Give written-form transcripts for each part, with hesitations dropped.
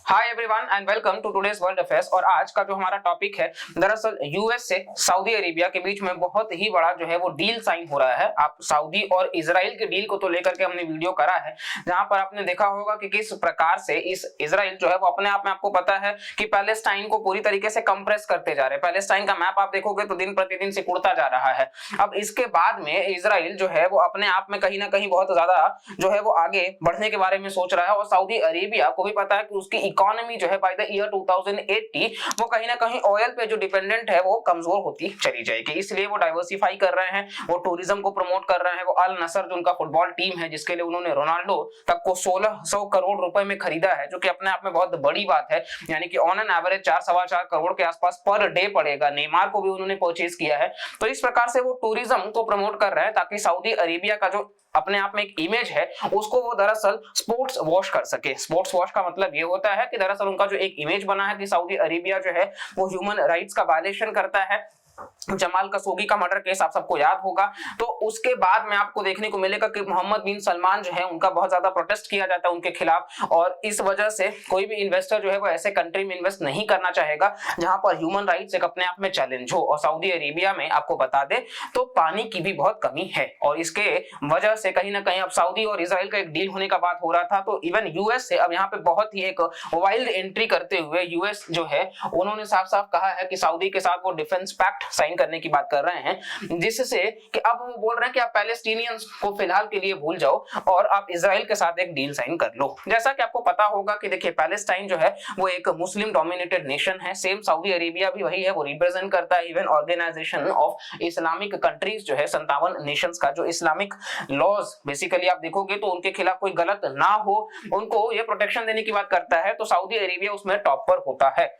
Hi everyone and welcome to today's world affairs. और आज का जो हमारा टॉपिक है, दरअसल यूएस से सऊदी अरेबिया के बीच में बहुत ही बड़ा जो है वो डील साइन हो रहा है। आप सऊदी और इजराइल के डील को तो लेकर के हमने वीडियो करा है, जहां पर आपने देखा होगा कि किस प्रकार से इस इजराइल जो है वो अपने आप में, आपको पता है कि पैलेस्टाइन को पूरी तरीके से कंप्रेस करते जा रहे हैं। पैलेस्टाइन का मैप आप देखोगे तो दिन प्रतिदिन सिकुड़ता जा रहा है। अब इसके बाद में इजराइल जो है वो अपने आप में कहीं ना कहीं बहुत ज्यादा जो है वो आगे बढ़ने के बारे में सोच रहा है, और सऊदी अरेबिया को भी पता है कि उसकी इकोनॉमी जो है बाय द ईयर 2080 वो कहीं ना कहीं ऑयल पे जो डिपेंडेंट है वो कमजोर होती चली जाएगी। इसलिए वो डाइवर्सिफाई कर रहे हैं, वो टूरिज्म को प्रमोट कर रहे हैं। वो अल नसर जो उनका फुटबॉल टीम है, जिसके लिए उन्होंने रोनाल्डो तक को 1600 करोड़ रुपए में खरीदा है, जो कि अपने आप में बहुत बड़ी बात है। यानी कि ऑन एन एवरेज 4-4.25 करोड़ के आसपास पर डे पड़ेगा। नेमार को भी उन्होंने परचेज किया है। तो इस प्रकार से वो टूरिज्म को प्रमोट कर रहे हैं ताकि सऊदी अरेबिया का जो अपने आप में एक इमेज है उसको वो दरअसल स्पोर्ट्स वॉश कर सके। स्पोर्ट्स वॉश का मतलब ये होता है कि दरअसल उनका जो एक इमेज बना है कि सऊदी अरेबिया जो है वो ह्यूमन राइट्स का वायलेशन करता है। जमाल खशोगी का मर्डर केस आप सबको याद होगा। तो उसके बाद में आपको देखने को मिलेगा कि मोहम्मद बिन सलमान जो है उनका बहुत ज्यादा प्रोटेस्ट किया जाता है उनके खिलाफ, और इस वजह से कोई भी इन्वेस्टर जो है वो ऐसे कंट्री में इन्वेस्ट नहीं करना चाहेगा जहां पर ह्यूमन राइट्स एक अपने आप में चैलेंज हो। और सऊदी अरेबिया में आपको बता दे तो पानी की भी बहुत कमी है, और इसके वजह से कहीं ना कहीं अब सऊदी और इजराइल का एक डील होने का बात हो रहा था। तो इवन यूएस से अब यहाँ पे बहुत ही एक वाइल्ड एंट्री करते हुए यूएस जो है उन्होंने साफ साफ कहा है कि सऊदी के साथ वो डिफेंस पैक्ट साइन करने की बात कर रहे हैं, जिससे कि अब वो बोल रहे हैं कि आप पैलेस्टीनियंस को फिलहाल के लिए भूल जाओ और आप इजराइल के साथ एक डील साइन कर लो। जैसा कि आपको पता होगा कि देखिए पैलेस्टाइन जो है वो एक मुस्लिम डोमिनेटेड नेशन है। सेम सऊदी अरेबिया भी वही है, वो रिप्रेजेंट करता है even Organisation of Islamic Countries जो है 57 नेशंस का। जो इस्लामिक लॉज बेसिकली आप देखोगे तो उनके खिलाफ कोई गलत ना हो, उनको ये प्रोटेक्शन देने की बात करता है। तो सऊदी अरेबिया उसमें टॉप पर होता है।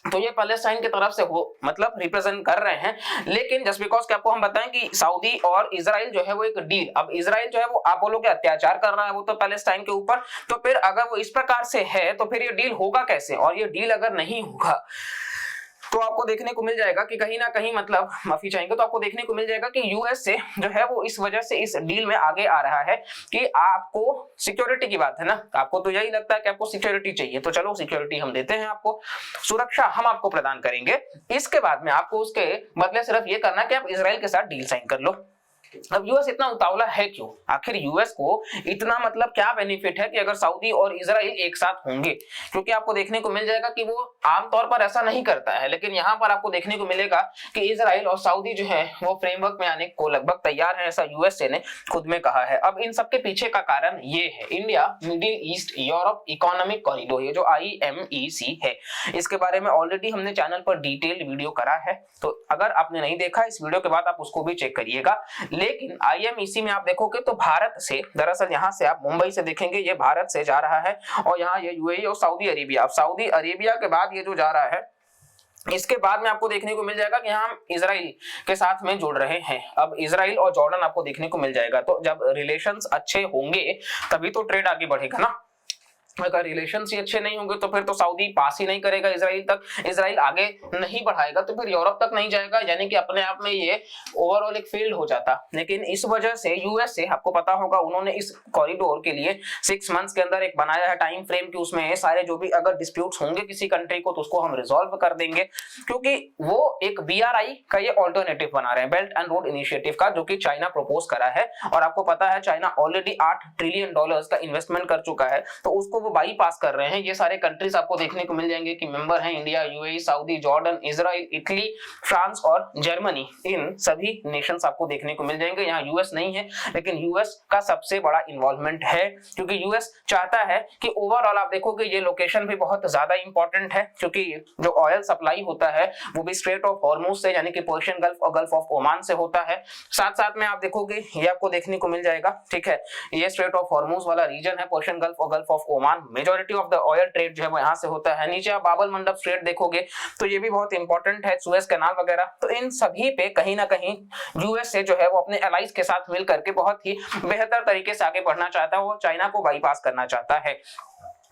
तो ये पैलेस्टाइन की तरफ से वो मतलब रिप्रेजेंट कर रहे हैं। लेकिन जस्ट बिकॉज कि आपको हम बताएं कि सऊदी और इजराइल जो है वो एक डील, अब इजराइल जो है वो आप बोलोगे अत्याचार कर रहा है वो तो पैलेस्टाइन के ऊपर, तो फिर अगर वो इस प्रकार से है तो फिर ये डील होगा कैसे? और ये डील अगर नहीं होगा तो आपको देखने को मिल जाएगा कि कहीं ना कहीं मतलब माफी चाहेंगे तो आपको देखने को मिल जाएगा कि यूएस से जो है वो इस वजह से इस डील में आगे आ रहा है कि आपको सिक्योरिटी की बात है ना, आपको तो यही लगता है कि आपको सिक्योरिटी चाहिए, तो चलो सिक्योरिटी हम देते हैं, आपको सुरक्षा हम आपको प्रदान करेंगे। इसके बाद में आपको उसके बदले सिर्फ ये करना है कि आप इजराइल के साथ डील साइन कर लो। अब यूएस इतना उतावला है क्यों? आखिर यूएस को इतना मतलब क्या बेनिफिट है कि अगर सऊदी और इजराइल एक साथ होंगे? क्योंकि आपको देखने को मिल जाएगा कि वो आमतौर पर ऐसा नहीं करता है, लेकिन यहाँ पर आपको देखने को मिलेगा कि इजराइल और सऊदी जो है वो फ्रेमवर्क में आने को लगभग तैयार है, ऐसा यूएसए ने खुद में कहा है। अब इन सबके पीछे का कारण ये है, India middle east Europe economic corridor, ये जो IMEC है, इसके बारे में ऑलरेडी हमने चैनल पर डिटेल वीडियो करा है। तो अगर आपने नहीं देखा इस वीडियो के बाद आप उसको भी चेक करिएगा। लेकिन IMEC में आप देखोगे तो भारत से, दरअसल यहां से आप मुंबई से देखेंगे ये भारत से जा रहा है, और यहाँ ये यूएई और सऊदी अरेबिया, सऊदी अरेबिया के बाद ये जो जा रहा है इसके बाद में आपको देखने को मिल जाएगा कि हम इजराइल के साथ में जुड़ रहे हैं। अब इजराइल और जॉर्डन आपको देखने को मिल जाएगा। तो जब रिलेशंस अच्छे होंगे तभी तो ट्रेड आगे बढ़ेगा ना। अगर रिलेशंस ही अच्छे नहीं होंगे तो फिर तो सऊदी पास ही नहीं करेगा इजराइल तक, इजराइल आगे नहीं बढ़ाएगा तो फिर यूरोप तक नहीं जाएगा, यानी कि अपने आप में ये ओवरऑल एक फेल्ड हो जाता। लेकिन इस वजह से यूएस से आपको पता होगा उन्होंने इस कॉरिडोर के लिए 6 मंथ्स के अंदर एक बनाया है टाइम फ्रेम कि उसमें सारे जो भी अगर डिस्प्यूट्स होंगे किसी कंट्री को तो उसको हम रिजॉल्व कर देंगे, क्योंकि वो एक BRI का ये ऑल्टरनेटिव बना रहे हैं, बेल्ट एंड रोड इनिशिएटिव का, जो कि चाइना प्रपोज करा है। और आपको पता है चाइना ऑलरेडी $8 ट्रिलियन का इन्वेस्टमेंट कर चुका है, तो उसको बाईपास कर रहे हैं। ये सारे कंट्रीज आपको देखने को मिल जाएंगे कि मेंबर हैं India, UAE, Saudi, Jordan, Israel, Italy, France और जर्मनी। इन सभी नेशंस आपको देखने को मिल जाएंगे। यहाँ यूएस नहीं है, लेकिन यूएस का सबसे बड़ा इन्वॉल्वमेंट है, क्योंकि यूएस चाहता है कि ओवरऑल आप देखोगे ये लोकेशन भी बहुत ज्यादा इंपॉर्टेंट है, क्योंकि जो ऑयल सप्लाई होता है वो भी स्ट्रेट ऑफ हॉर्मुज से, यानी कि पर्शियन गल्फ और गल्फ ऑफ ओमान से होता है। साथ साथ में आप देखोगे ये आपको देखने को मिल जाएगा, ठीक है, ये स्ट्रेट ऑफ हॉर्मुज वाला रीजन है, पर्शियन गल्फ और gulf of Oman, majority of the oil trade जो है वो यहाँ से होता है। नीचे आप बाबल मंडप स्ट्रेट देखोगे तो ये भी बहुत इंपॉर्टेंट है, सुएज कैनाल वगैरह। तो इन सभी पे कहीं ना कहीं यूएस से जो है वो अपने एलाइज के साथ मिलकर के बहुत ही बेहतर तरीके से आगे बढ़ना चाहता है, वो चाइना को बाईपास करना चाहता है।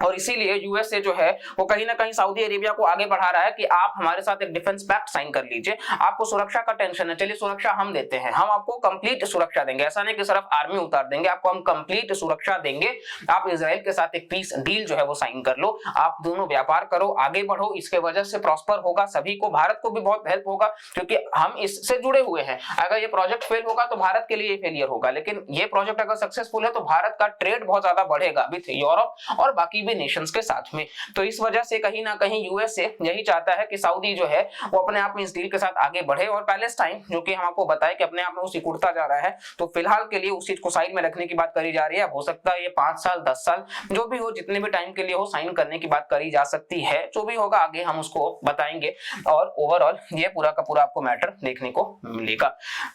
और इसीलिए यूएसए जो है वो कहीं ना कहीं सऊदी अरेबिया को आगे बढ़ा रहा है कि आप हमारे साथ एक डिफेंस पैक्ट साइन कर लीजिए, आपको सुरक्षा का टेंशन है, चलिए सुरक्षा हम देते हैं, हम आपको कंप्लीट सुरक्षा देंगे, ऐसा नहीं कि सिर्फ आर्मी उतार देंगे, आपको हम कंप्लीट सुरक्षा देंगे, आप इजराइल के साथ एक पीस डील जो है वो साइन कर लो, आप दोनों व्यापार करो, आगे बढ़ो, इसके वजह से प्रॉस्पर होगा, सभी को, भारत को भी बहुत हेल्प होगा क्योंकि हम इससे जुड़े हुए हैं। अगर ये प्रोजेक्ट फेल होगा तो भारत के लिए फेलियर होगा, लेकिन ये प्रोजेक्ट अगर सक्सेसफुल है तो भारत का ट्रेड बहुत ज्यादा बढ़ेगा विद यूरोप और बाकी भी नेशंस के साथ में। तो इस वजह से कहीं ना कहीं यूएसए यही चाहता है कि सऊदी जो है वो अपने आप में इस डील के साथ आगे बढ़े, और पैलेस्टाइन जो कि हम आपको बताए कि अपने आप में वो सिकुड़ता जा रहा है, तो फिलहाल के लिए उस चीज को साइड में रखने की बात करी जा रही है। हो सकता है ये 5 साल 10 साल जो भी हो, जितने भी टाइम के लिए हो, साइन करने की बात करी जा सकती है, जो भी होगा आगे हम उसको बताएंगे, और ओवरऑल ये पूरा का पूरा आपको मैटर देखने को मिलेगा।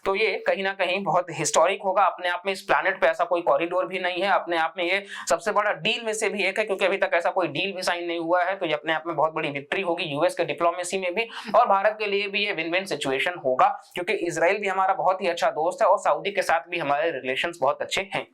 तो ये कहीं ना कहीं बहुत हिस्टोरिक होगा अपने आप में, इस प्लैनेट पे ऐसा कोई कॉरिडोर भी नहीं है, अपने आप में ये सबसे बड़ा डील में से भी एक है, क्योंकि अभी तक ऐसा कोई डील भी साइन नहीं हुआ है, तो ये अपने आप में बहुत बड़ी विक्ट्री होगी यूएस के डिप्लोमेसी में भी, और भारत के लिए भी ये विन विन सिचुएशन होगा, क्योंकि इजराइल भी हमारा बहुत ही अच्छा दोस्त है और सऊदी के साथ भी हमारे रिलेशंस बहुत अच्छे हैं।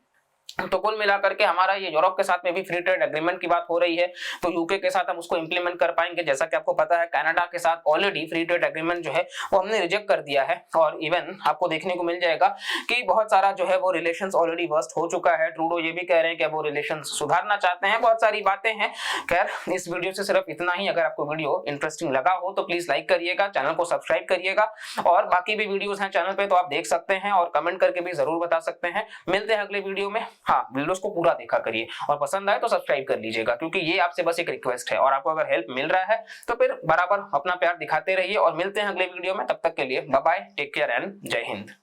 तो कुल मिलाकर के हमारा ये यूरोप के साथ में भी फ्री ट्रेड एग्रीमेंट की बात हो रही है, तो यूके के साथ हम उसको इंप्लीमेंट कर पाएंगे। जैसा कि आपको पता है कनाडा के साथ ऑलरेडी फ्री ट्रेड एग्रीमेंट जो है वो हमने रिजेक्ट कर दिया है, और इवन आपको देखने को मिल जाएगा कि बहुत सारा जो है वो रिलेशंस ऑलरेडी वर्स्ट हो चुका है। ट्रूडो ये भी कह रहे हैं कि वो रिलेशंस सुधारना चाहते हैं, बहुत सारी बातें हैं। खैर इस वीडियो से सिर्फ इतना ही। अगर आपको वीडियो इंटरेस्टिंग लगा हो तो प्लीज लाइक करिएगा, चैनल को सब्सक्राइब करिएगा, और बाकी भी वीडियोस हैं चैनल पे तो आप देख सकते हैं, और कमेंट करके भी जरूर बता सकते हैं। मिलते हैं अगले वीडियो में। हाँ, वीडियोस को पूरा देखा करिए, और पसंद आए तो सब्सक्राइब कर लीजिएगा, क्योंकि ये आपसे बस एक रिक्वेस्ट है, और आपको अगर हेल्प मिल रहा है तो फिर बराबर अपना प्यार दिखाते रहिए, और मिलते हैं अगले वीडियो में। तब तक के लिए bye bye, take care and जय हिंद।